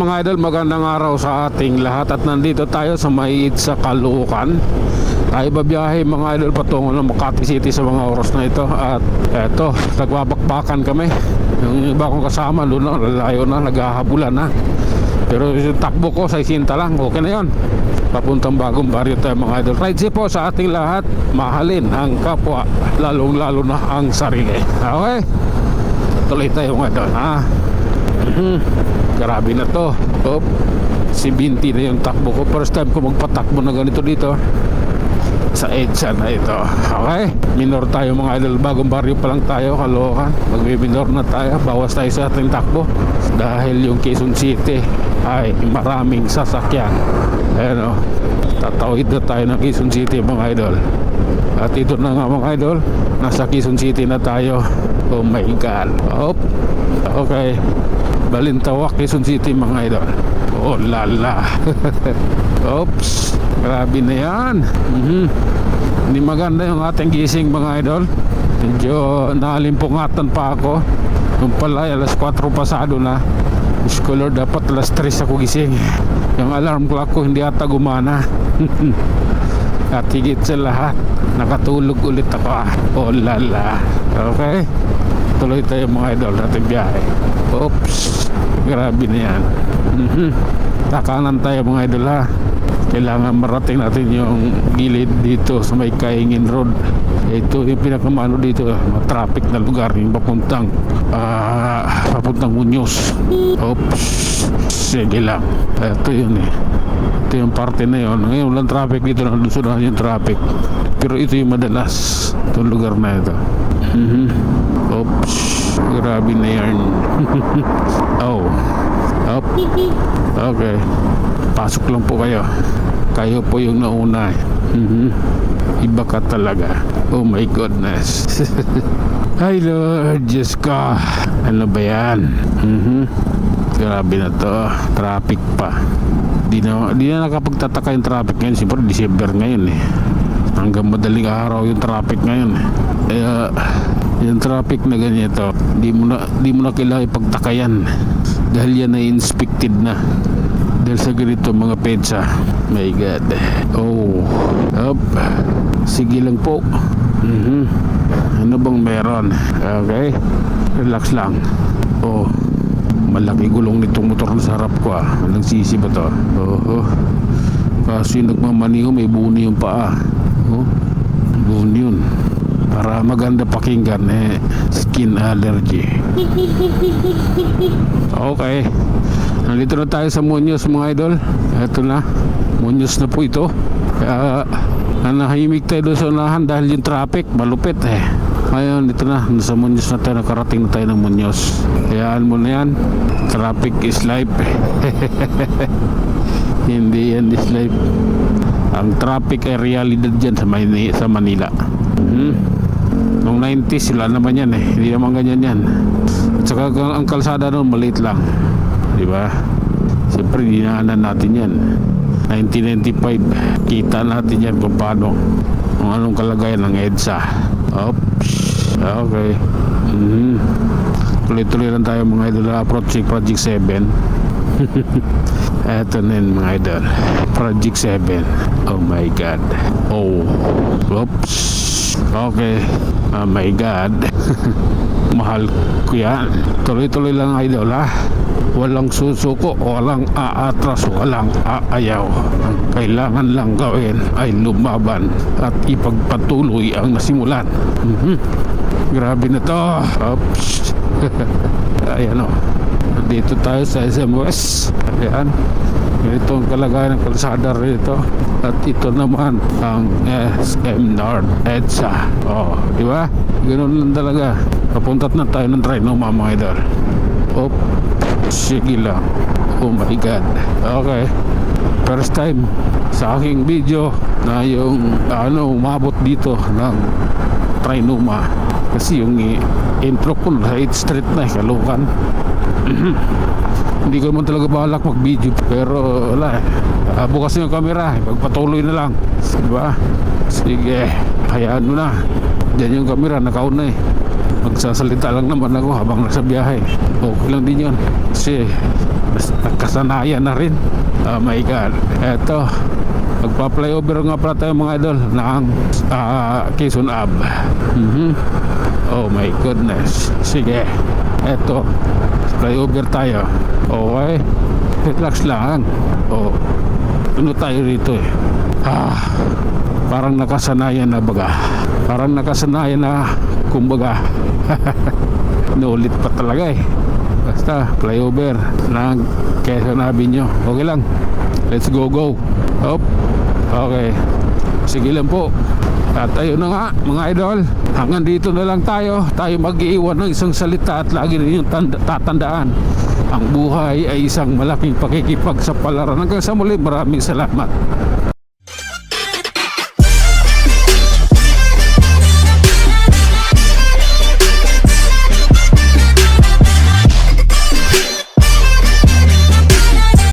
mga idol, magandang araw sa ating lahat. At nandito tayo sa may sa Caloocan. Tayo babiyahe mga idol patungo ng Makati City sa mga oras na ito. At eto, nagbabakbakan kami. Yung iba kong kasama doon na, lalayo na, naghahabulan na. Pero yung takbo ko sa isinta lang, okay na yun. Papuntang Bagong Baryo tayo mga idol. Ride safe po sa ating lahat. Mahalin ang kapwa, lalong lalo na ang sarili. Okay, tuloy tayo mga idol, ha? Grabe na to. Op, si Binti na yung takbo ko. First time ko magpatakbo na ganito dito sa EDSA na ito. Okay, minor tayo mga idol. Bagong Baryo pa lang tayo, Caloocan. Magmi-minor na tayo. Bawas tayo sa ating takbo dahil yung Quezon City ay maraming sasakyan. Ayan o, tatawid na tayo ng Quezon City mga idol. At ito na nga mga idol, nasa Quezon City na tayo. Oh my God. Op, okay, Balintawak, Quezon City mga idol. Oh lala. Oops, grabe na yan. Hindi maganda yung ating gising mga idol. Medyo nalimpungatan pa ako. Nung pala alas 4 pasado na. Scholar dapat alas 3 ako gising. Yung alarm clock ko hindi ata gumana. At higit sa lahat, nakatulog ulit ako. Oh lala. Okay, tuloy tayo mga idol natin biyahe. Oops, grabe na yan. Takanan tayo mga idol ha. Kailangan marating natin yung gilid dito sa may Kaingin Road. Ito yung pinakamano dito, traffic na lugar, yung papuntang Muñoz. Oops, sige lang. Ito yun eh. Ito yung parte na yun. Ngayon walang traffic dito, nalusunan yung traffic. Pero ito yung madalas, itong lugar na ito. Oops, grabe na yan. Oh, up. Okay, pasok lang po kayo. Kayo po yung nauna. Iba ka talaga. Oh my goodness. Ay Lord, Diyos ko. Ano ba yan? Grabe na to. Traffic pa. Di na nakapagtataka yung traffic ngayon. Siyempre December ngayon eh. Hanggang madaling araw yung traffic ngayon. Kaya yung traffic na ganito, di mo na kailangan ipagtakayan dahil yan ay inspected na dahil sa ganito mga petsa. My God. Oh, up. Sige lang po. Ano bang meron? Okay, relax lang. Oh, malaki gulong nitong motor na sa harap ko ah. Nagsisi ba to? Kasi nagmamaniho may buni yung paa. Oh, buni yun. Para maganda pakinggan eh, skin allergy. Okay, nandito na tayo sa Muñoz mga idol. Eto na, Muñoz na po ito. Kaya nahimik tayo doon sa unahan dahil yung traffic malupit eh. Ngayon dito na, nasa Muñoz na tayo, nakarating na tayo ng Muñoz. Hayaan mo na yan, traffic is life. Hindi yan is life. Ang traffic ay realidad dyan sa Manila. Noong 90s sila naman yan eh. Hindi naman ganyan yan. At saka ang kalsada noon maliit lang, di ba? Siyempre dinaanan natin yan. 1995 kita natin yan kung paano, kung anong kalagayan ng EDSA. Oops, okay. Tuloy-tuloy lang tayo mga idol. Approaching Project 7. Eto na yun mga idol, Project 7. Oh my God. Oh, oops. Okay, oh my God. Mahal ko yan. Tuloy-tuloy lang idol ha. Walang susuko, walang aatras, walang aayaw. Ang kailangan lang gawin ay lumaban at ipagpatuloy ang nasimulan. Grabe na to. Oops. Ayan o, dito tayo sa SM West. Ayan, ito ang kalagayan ng kalsada rito. At ito naman ang SM North EDSA. Oh, di ba? Ganoon lang talaga. Papuntat na tayo ng train, no, mga idol. Oh, sige lang. Oh my God. Okay, first time sa aking video na yung umabot dito ng Trinoma. Kasi yung intro ko sa 8th Street na Caloocan. Hindi ko naman talaga balak mag-video, pero wala eh. Bukas yung camera, magpatuloy na lang, diba? Sige, hayaan mo na. Diyan yung camera, nakaon na eh. Magsasalita lang naman ako habang nasa biyahe. Okay lang din yun. Kasi nagkasanayan na rin. Oh my God. Eto, magpa-flyover nga pala tayo mga idol ng Quezon Ave. Oh my goodness. Sige. Eto, flyover tayo. Okay. Relax lang. Oh, ano tayo rito eh. Parang nakasanayan na baga. Parang nakasanayan na kumbaga. Naulit pa talaga eh. Basta flyover ng Quezon Avenue. Okay lang. Let's go. Hop. Okay. Sige lang po. At ayun na nga mga idol, hanggang dito na lang tayo mag-iiwan ng isang salita at lagi rin yung tatandaan, ang buhay ay isang malaking pakikipagsapalaran. Hanggang sa muli, maraming salamat.